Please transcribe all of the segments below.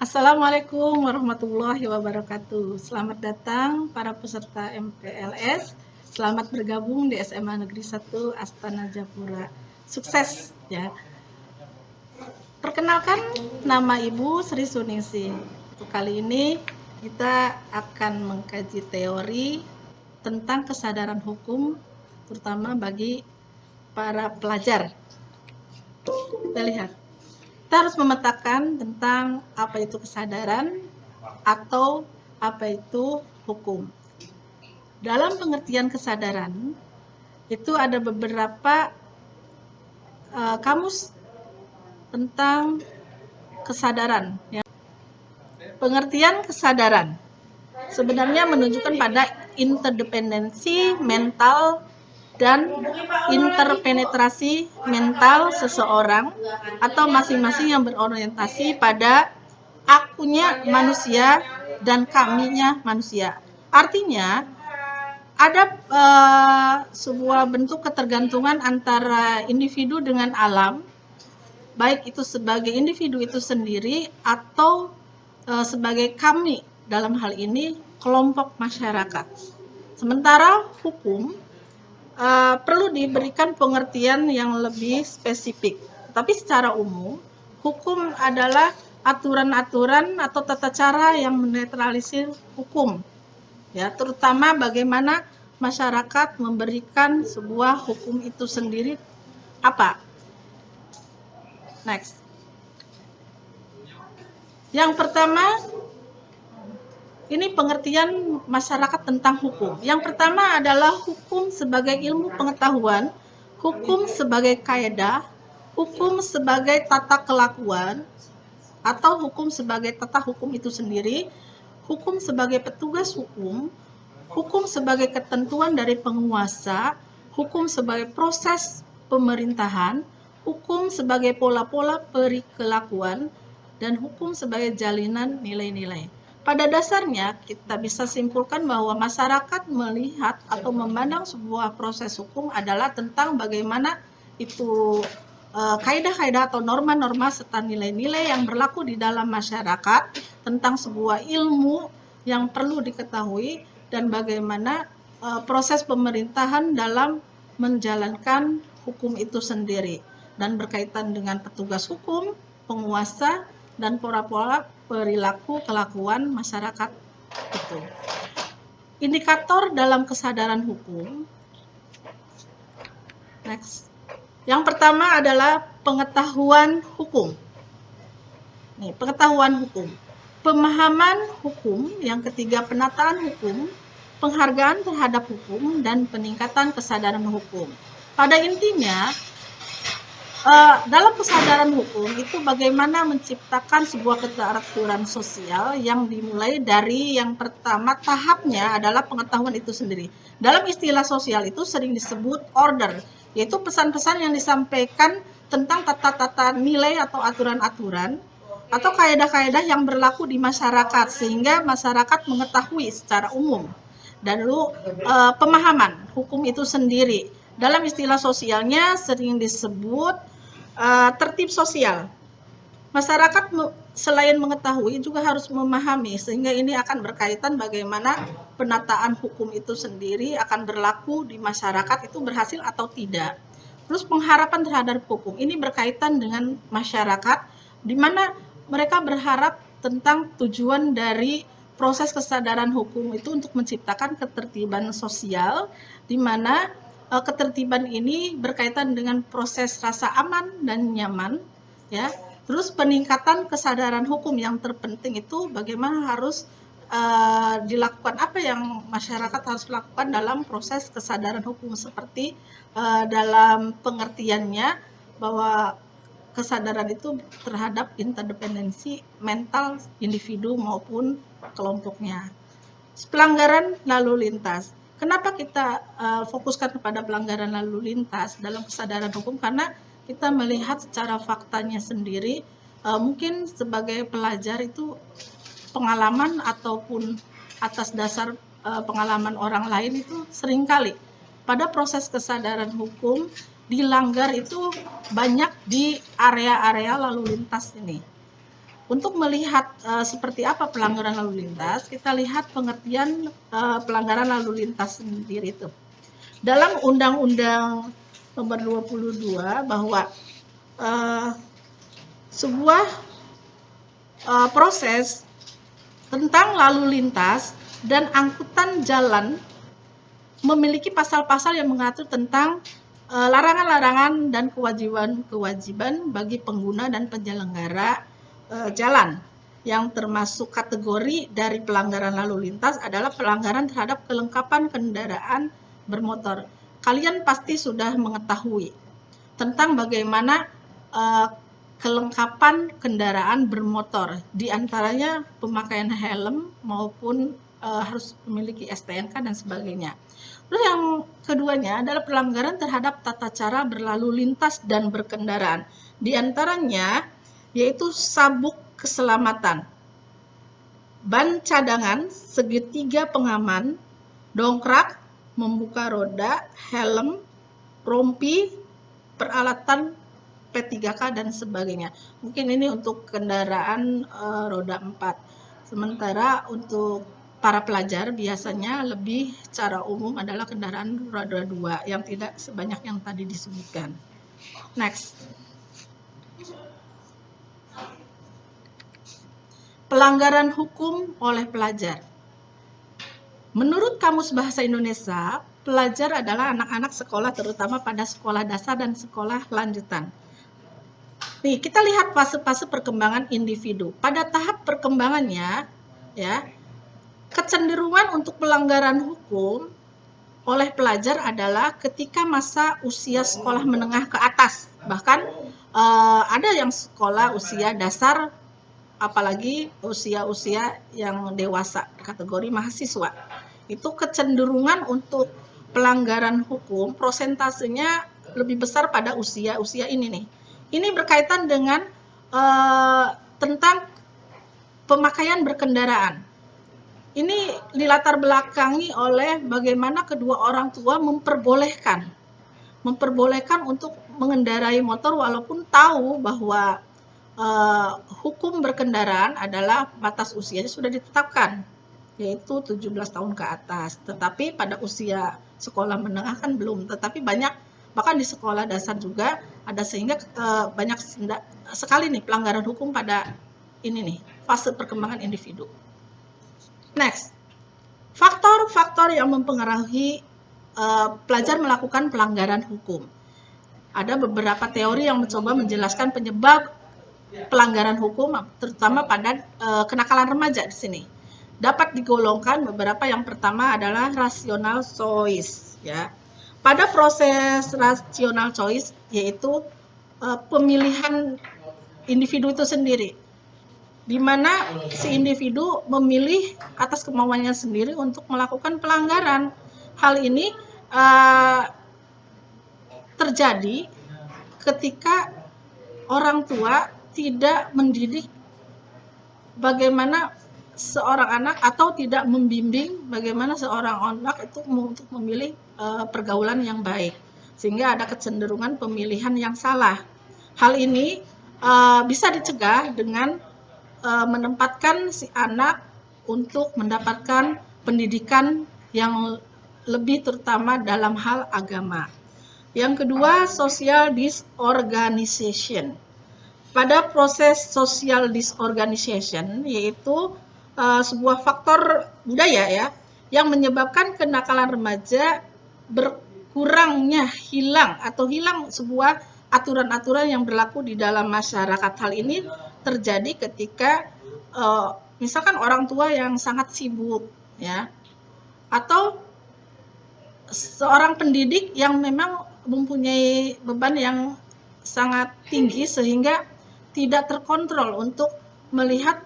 Assalamualaikum warahmatullahi wabarakatuh. Selamat datang para peserta MPLS. Selamat bergabung di SMA Negeri 1 Astana Japura. Sukses ya. Perkenalkan, nama Ibu Sri Suningsih. Untuk kali ini kita akan mengkaji teori tentang kesadaran hukum, terutama bagi para pelajar. Kita lihat. Kita harus memetakan tentang apa itu kesadaran atau apa itu hukum. Dalam pengertian kesadaran, itu ada beberapa kamus tentang kesadaran. Ya. Pengertian kesadaran sebenarnya menunjukkan pada interdependensi mental dan interpenetrasi mental seseorang atau masing-masing yang berorientasi pada akunya manusia dan kaminya manusia. Artinya ada sebuah bentuk ketergantungan antara individu dengan alam, baik itu sebagai individu itu sendiri atau sebagai kami, dalam hal ini kelompok masyarakat. Sementara hukum perlu diberikan pengertian yang lebih spesifik. Tapi secara umum, hukum adalah aturan-aturan atau tata cara yang menetralisir hukum. Ya, terutama bagaimana masyarakat memberikan sebuah hukum itu sendiri apa? Next. Yang pertama, ini pengertian masyarakat tentang hukum. Yang pertama adalah hukum sebagai ilmu pengetahuan, hukum sebagai kaidah, hukum sebagai tata kelakuan, atau hukum sebagai tata hukum itu sendiri, hukum sebagai petugas hukum sebagai ketentuan dari penguasa, hukum sebagai proses pemerintahan, hukum sebagai pola-pola perikelakuan, dan hukum sebagai jalinan nilai-nilai. Pada dasarnya, kita bisa simpulkan bahwa masyarakat melihat atau memandang sebuah proses hukum adalah tentang bagaimana itu kaidah-kaidah atau norma-norma serta nilai-nilai yang berlaku di dalam masyarakat tentang sebuah ilmu yang perlu diketahui dan bagaimana proses pemerintahan dalam menjalankan hukum itu sendiri dan berkaitan dengan petugas hukum, penguasa, dan pola-pola perilaku kelakuan masyarakat itu. Indikator dalam kesadaran hukum. Next. Yang pertama adalah pengetahuan hukum. Nih, pengetahuan hukum. Pemahaman hukum, yang ketiga penataan hukum, penghargaan terhadap hukum, dan peningkatan kesadaran hukum. Pada intinya, dalam kesadaran hukum itu bagaimana menciptakan sebuah keteraturan sosial yang dimulai dari yang pertama tahapnya adalah pengetahuan itu sendiri. Dalam istilah sosial itu sering disebut order, yaitu pesan-pesan yang disampaikan tentang tata-tata nilai atau aturan-aturan atau kaidah-kaidah yang berlaku di masyarakat sehingga masyarakat mengetahui secara umum. Dan lalu pemahaman hukum itu sendiri dalam istilah sosialnya sering disebut tertib sosial. Masyarakat selain mengetahui juga harus memahami sehingga ini akan berkaitan bagaimana penataan hukum itu sendiri akan berlaku di masyarakat itu berhasil atau tidak. Terus pengharapan terhadap hukum ini berkaitan dengan masyarakat di mana mereka berharap tentang tujuan dari proses kesadaran hukum itu untuk menciptakan ketertiban sosial di mana ketertiban ini berkaitan dengan proses rasa aman dan nyaman, ya. Terus peningkatan kesadaran hukum yang terpenting itu bagaimana harus dilakukan, apa yang masyarakat harus lakukan dalam proses kesadaran hukum seperti dalam pengertiannya bahwa kesadaran itu terhadap interdependensi mental individu maupun kelompoknya. Pelanggaran lalu lintas. Kenapa kita fokuskan kepada pelanggaran lalu lintas dalam kesadaran hukum? Karena kita melihat secara faktanya sendiri, mungkin sebagai pelajar itu pengalaman ataupun atas dasar pengalaman orang lain itu seringkali pada proses kesadaran hukum dilanggar itu banyak di area-area lalu lintas ini. Untuk melihat seperti apa pelanggaran lalu lintas, kita lihat pengertian pelanggaran lalu lintas sendiri itu. Dalam Undang-Undang Nomor 22 bahwa sebuah proses tentang lalu lintas dan angkutan jalan memiliki pasal-pasal yang mengatur tentang larangan-larangan dan kewajiban-kewajiban bagi pengguna dan penyelenggara jalan. Yang termasuk kategori dari pelanggaran lalu lintas adalah pelanggaran terhadap kelengkapan kendaraan bermotor. Kalian pasti sudah mengetahui tentang bagaimana kelengkapan kendaraan bermotor, di antaranya pemakaian helm maupun harus memiliki STNK dan sebagainya. Terus yang keduanya adalah pelanggaran terhadap tata cara berlalu lintas dan berkendaraan. Di antaranya yaitu sabuk keselamatan, ban cadangan, segitiga pengaman, dongkrak, membuka roda, helm, rompi, peralatan P3K dan sebagainya. Mungkin ini untuk kendaraan roda 4. Sementara untuk para pelajar biasanya lebih secara umum adalah kendaraan roda 2 yang tidak sebanyak yang tadi disebutkan. Next. Pelanggaran hukum oleh pelajar. Menurut Kamus Bahasa Indonesia, pelajar adalah anak-anak sekolah terutama pada sekolah dasar dan sekolah lanjutan. Nih, kita lihat fase-fase perkembangan individu. Pada tahap perkembangannya, ya, kecenderungan untuk pelanggaran hukum oleh pelajar adalah ketika masa usia sekolah menengah ke atas. Bahkan ada yang sekolah usia dasar, apalagi usia-usia yang dewasa, kategori mahasiswa. Itu kecenderungan untuk pelanggaran hukum, prosentasenya lebih besar pada usia-usia ini nih. Ini berkaitan dengan tentang pemakaian berkendaraan. Ini dilatar belakangi oleh bagaimana kedua orang tua memperbolehkan untuk mengendarai motor walaupun tahu bahwa hukum berkendaraan adalah batas usianya sudah ditetapkan, yaitu 17 tahun ke atas. Tetapi pada usia sekolah menengah kan belum, tetapi banyak, bahkan di sekolah dasar juga ada, sehingga banyak sekali nih pelanggaran hukum pada ini nih, fase perkembangan individu. Next, faktor-faktor yang mempengaruhi pelajar melakukan pelanggaran hukum. Ada beberapa teori yang mencoba menjelaskan penyebab pelanggaran hukum, terutama pada kenakalan remaja di sini. Dapat digolongkan beberapa. Yang pertama adalah rational choice, ya. Pada proses rational choice, yaitu pemilihan individu itu sendiri, di mana si individu memilih atas kemauannya sendiri untuk melakukan pelanggaran. Hal ini terjadi ketika orang tua tidak mendidik bagaimana seorang anak atau tidak membimbing bagaimana seorang anak itu untuk memilih pergaulan yang baik, sehingga ada kecenderungan pemilihan yang salah. Hal ini bisa dicegah dengan menempatkan si anak untuk mendapatkan pendidikan yang lebih, terutama dalam hal agama. Yang kedua, social disorganization. Pada proses social disorganization, yaitu sebuah faktor budaya, ya, yang menyebabkan kenakalan remaja berkurangnya, hilang sebuah aturan-aturan yang berlaku di dalam masyarakat. Hal ini terjadi ketika misalkan orang tua yang sangat sibuk, ya, atau seorang pendidik yang memang mempunyai beban yang sangat tinggi sehingga tidak terkontrol untuk melihat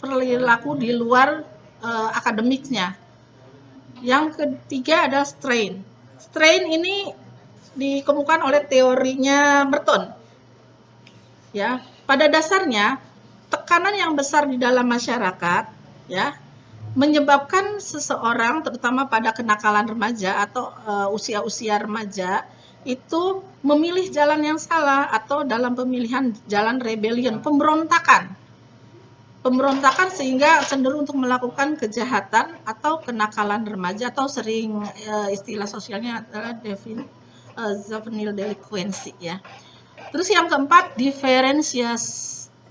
perilaku di luar akademiknya. Yang ketiga adalah strain. Strain ini dikemukakan oleh teorinya Merton. Ya, pada dasarnya tekanan yang besar di dalam masyarakat, ya, menyebabkan seseorang, terutama pada kenakalan remaja atau usia-usia remaja, itu memilih jalan yang salah atau dalam pemilihan jalan rebellion, pemberontakan. pemberontakan sehingga cenderung untuk melakukan kejahatan atau kenakalan remaja, atau sering istilah sosialnya adalah juvenile delinquency ya. Terus yang keempat,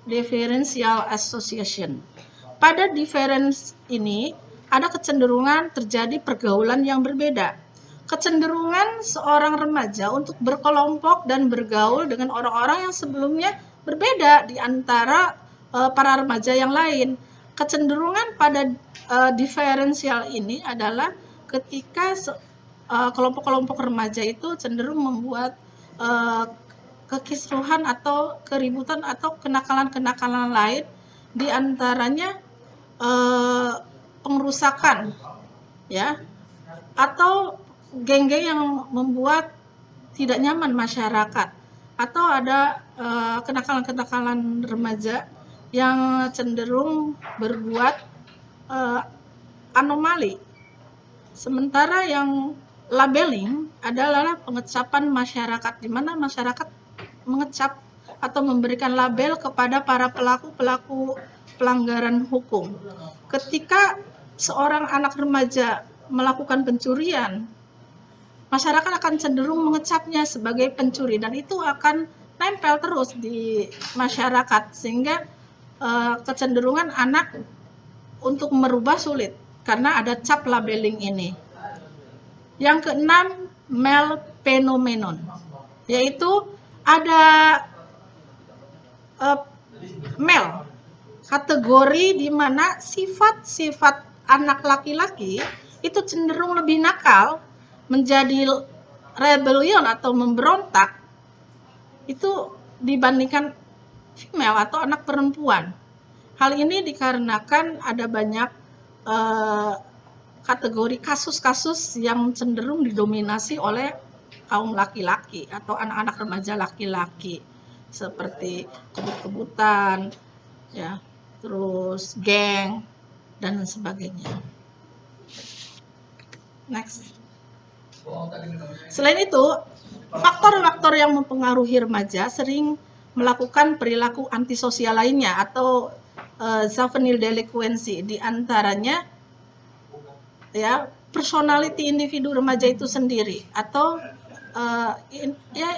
differential association. Pada difference ini ada kecenderungan terjadi pergaulan yang berbeda. Kecenderungan seorang remaja untuk berkelompok dan bergaul dengan orang-orang yang sebelumnya berbeda di antara para remaja yang lain. Kecenderungan pada diferensial ini adalah ketika kelompok-kelompok remaja itu cenderung membuat kekisruhan atau keributan atau kenakalan-kenakalan lain, di antaranya pengerusakan ya, atau geng-geng yang membuat tidak nyaman masyarakat, atau ada kenakalan-kenakalan remaja yang cenderung berbuat anomali. Sementara yang labeling adalah pengecapan masyarakat, di mana masyarakat mengecap atau memberikan label kepada para pelaku-pelaku pelanggaran hukum. Ketika seorang anak remaja melakukan pencurian, masyarakat akan cenderung mengecapnya sebagai pencuri, dan itu akan nempel terus di masyarakat, sehingga kecenderungan anak untuk merubah sulit karena ada cap labeling ini. Yang keenam, male phenomenon, yaitu ada male, kategori di mana sifat-sifat anak laki-laki itu cenderung lebih nakal, menjadi rebellion atau memberontak, itu dibandingkan female atau anak perempuan. Hal ini dikarenakan ada banyak kategori kasus-kasus yang cenderung didominasi oleh kaum laki-laki atau anak-anak remaja laki-laki, seperti kebut-kebutan, ya, terus geng dan sebagainya. Next. Selain itu, faktor-faktor yang mempengaruhi remaja sering melakukan perilaku antisosial lainnya atau juvenile delinquency, di antaranya ya personality individu remaja itu sendiri, atau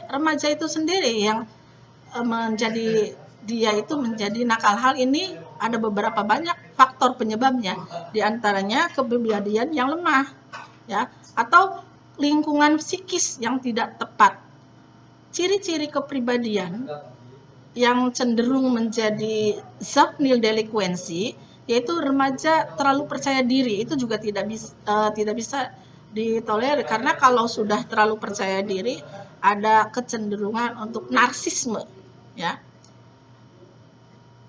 remaja itu sendiri yang menjadi nakal. Hal ini ada beberapa banyak faktor penyebabnya, di antaranya kepribadian yang lemah ya, atau lingkungan psikis yang tidak tepat. Ciri-ciri kepribadian yang cenderung menjadi juvenile delinquency yaitu remaja terlalu percaya diri. Itu juga tidak bisa ditolerir, karena kalau sudah terlalu percaya diri ada kecenderungan untuk narsisme ya.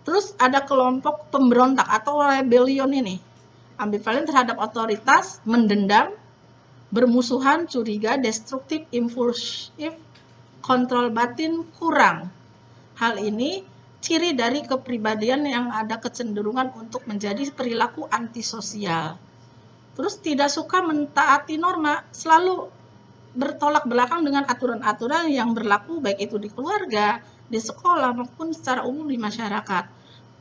Terus ada kelompok pemberontak atau rebellion ini, ambivalen terhadap otoritas, mendendam, bermusuhan, curiga, destruktif, impulsif, kontrol batin kurang. Hal ini ciri dari kepribadian yang ada kecenderungan untuk menjadi perilaku antisosial. Terus tidak suka mentaati norma, selalu bertolak belakang dengan aturan-aturan yang berlaku baik itu di keluarga, di sekolah, maupun secara umum di masyarakat.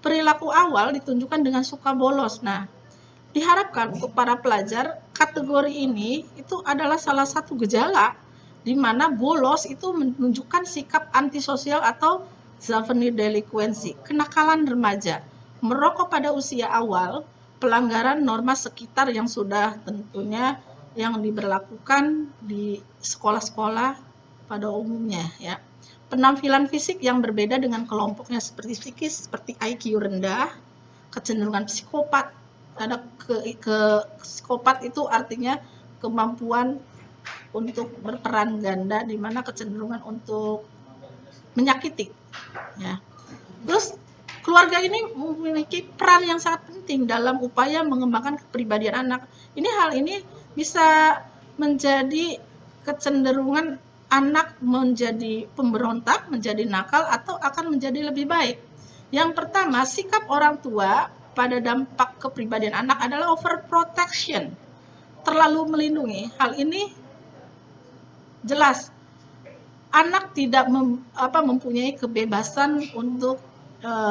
Perilaku awal ditunjukkan dengan suka bolos. Nah, diharapkan untuk para pelajar, kategori ini itu adalah salah satu gejala di mana bolos itu menunjukkan sikap antisosial atau juvenile delinquency, kenakalan remaja, merokok pada usia awal, pelanggaran norma sekitar yang sudah tentunya yang diberlakukan di sekolah-sekolah pada umumnya ya. Penampilan fisik yang berbeda dengan kelompoknya seperti psikis, seperti IQ rendah, kecenderungan psikopat. Ada psikopat itu artinya kemampuan untuk berperan ganda, di mana kecenderungan untuk menyakiti ya. Terus keluarga ini memiliki peran yang sangat penting dalam upaya mengembangkan kepribadian anak. Hal ini bisa menjadi kecenderungan anak menjadi pemberontak, menjadi nakal, atau akan menjadi lebih baik. Yang pertama, sikap orang tua pada dampak kepribadian anak adalah overprotection, terlalu melindungi. Hal ini jelas anak tidak mempunyai kebebasan untuk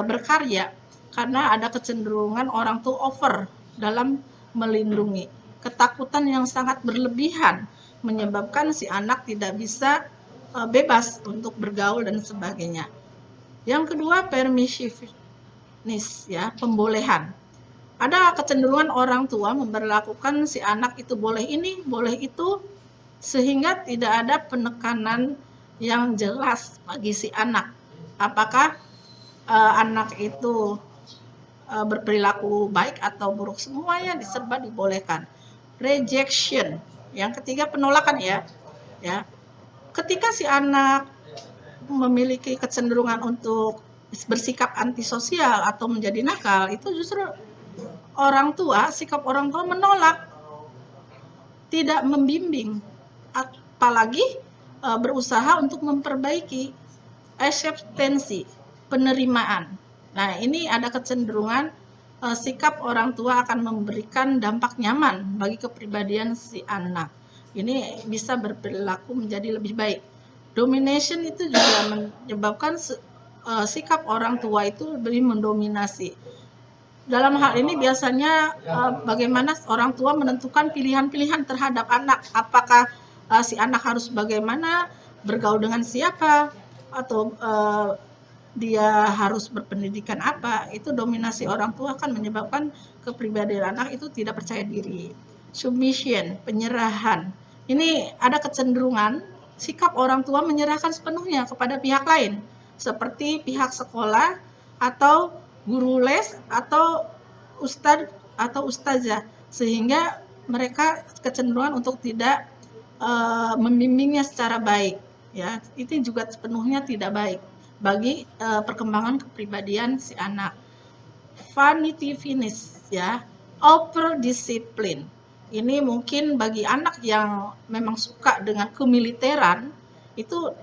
berkarya. karena ada kecenderungan orang tua over dalam melindungi. Ketakutan yang sangat berlebihan menyebabkan si anak tidak bisa bebas untuk bergaul dan sebagainya. Yang kedua, permissiveness, ya, pembolehan. Ada kecenderungan orang tua memperlakukan si anak itu boleh ini, boleh itu, sehingga tidak ada penekanan yang jelas bagi si anak. Apakah anak itu berperilaku baik atau buruk, semuanya diserba dibolehkan. Rejection, yang ketiga penolakan, ya. Ketika si anak memiliki kecenderungan untuk bersikap antisosial atau menjadi nakal, itu justru sikap orang tua menolak, tidak membimbing, apalagi berusaha untuk memperbaiki. Acceptance, penerimaan. Nah, ini ada kecenderungan sikap orang tua akan memberikan dampak nyaman bagi kepribadian si anak. Ini bisa berperilaku menjadi lebih baik. Domination itu juga menyebabkan sikap orang tua itu lebih mendominasi. Dalam hal ini biasanya bagaimana orang tua menentukan pilihan-pilihan terhadap anak. Apakah si anak harus bagaimana, bergaul dengan siapa, atau dia harus berpendidikan apa. Itu dominasi orang tua akan menyebabkan kepribadian anak itu tidak percaya diri. Submission, penyerahan. Ini ada kecenderungan sikap orang tua menyerahkan sepenuhnya kepada pihak lain, seperti pihak sekolah atau guru les atau ustadz atau ustazah, sehingga mereka kecenderungan untuk tidak membimbingnya secara baik, ya. Itu juga sepenuhnya tidak baik bagi perkembangan kepribadian si anak. Vanity-ness, ya, over discipline. Ini mungkin bagi anak yang memang suka dengan kemiliteran itu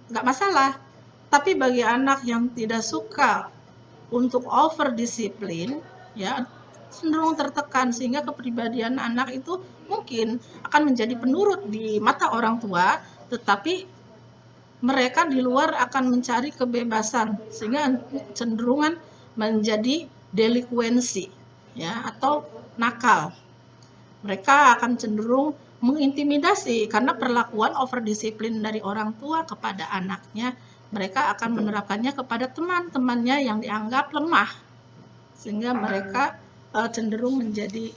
nggak masalah, tapi bagi anak yang tidak suka untuk over disiplin, ya, cenderung tertekan, sehingga kepribadian anak itu mungkin akan menjadi penurut di mata orang tua, tetapi mereka di luar akan mencari kebebasan, sehingga cenderungan menjadi delinkuensi, ya, atau nakal. Mereka akan cenderung mengintimidasi karena perlakuan over disiplin dari orang tua kepada anaknya. Mereka akan menerapkannya kepada teman-temannya yang dianggap lemah, sehingga mereka cenderung menjadi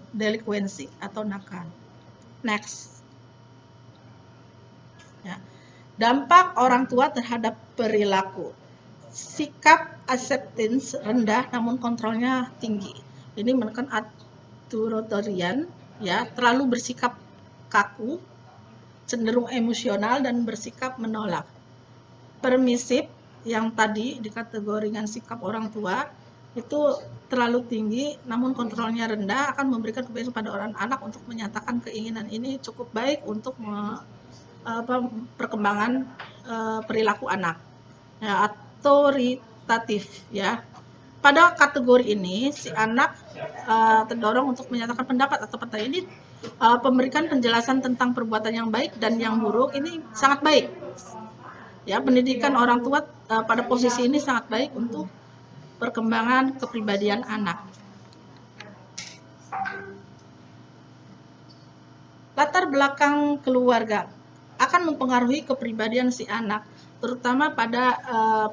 delinkuensi atau nakal. Next, ya. Dampak orang tua terhadap perilaku. Sikap acceptance rendah namun kontrolnya tinggi. Ini menekan authoritarian, ya, terlalu bersikap kaku, cenderung emosional dan bersikap menolak. Permisif, yang tadi dikategorikan sikap orang tua itu terlalu tinggi namun kontrolnya rendah, akan memberikan kebebasan pada orang anak untuk menyatakan keinginan. Ini cukup baik untuk perkembangan perilaku anak. Ya, autoritatif, ya. Pada kategori ini si anak terdorong untuk menyatakan pendapat atau pertanyaan. Ini memberikan penjelasan tentang perbuatan yang baik dan yang buruk. Ini sangat baik, ya. Pendidikan orang tua pada posisi ini sangat baik untuk perkembangan kepribadian anak. Latar belakang keluarga akan mempengaruhi kepribadian si anak, terutama pada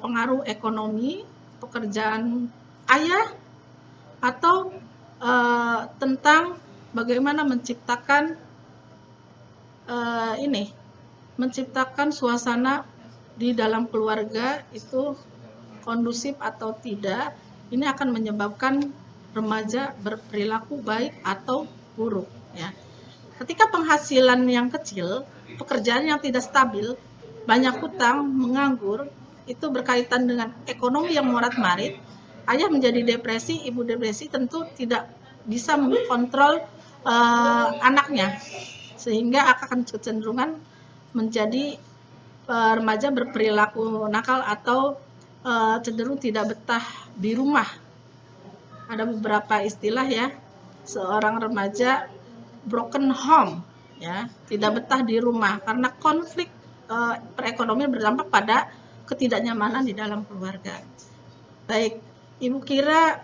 pengaruh ekonomi, pekerjaan ayah, atau tentang bagaimana menciptakan menciptakan suasana di dalam keluarga itu kondusif atau tidak. Ini akan menyebabkan remaja berperilaku baik atau buruk, ya. Ketika penghasilan yang kecil, pekerjaan yang tidak stabil, banyak hutang, menganggur, itu berkaitan dengan ekonomi yang morat-marit, ayah menjadi depresi, ibu depresi, tentu tidak bisa mengontrol anaknya, sehingga akan kecenderungan menjadi remaja berperilaku nakal atau cenderung tidak betah di rumah. Ada beberapa istilah, ya, seorang remaja broken home, ya, tidak betah di rumah karena konflik perekonomian berdampak pada ketidaknyamanan di dalam keluarga. Baik, Ibu kira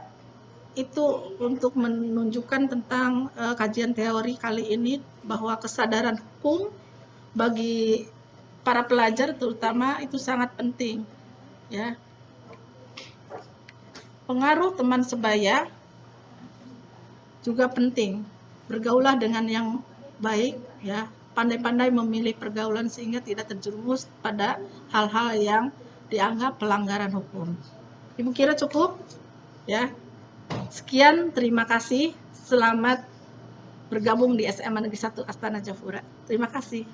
itu untuk menunjukkan tentang kajian teori kali ini bahwa kesadaran hukum bagi para pelajar terutama itu sangat penting, ya. Pengaruh teman sebaya juga penting. Bergaulah dengan yang baik, ya. Pandai-pandai memilih pergaulan sehingga tidak terjerumus pada hal-hal yang dianggap pelanggaran hukum. Ibu kira cukup? Ya. Sekian, terima kasih. Selamat bergabung di SMA Negeri 1 Astana Jayapura. Terima kasih.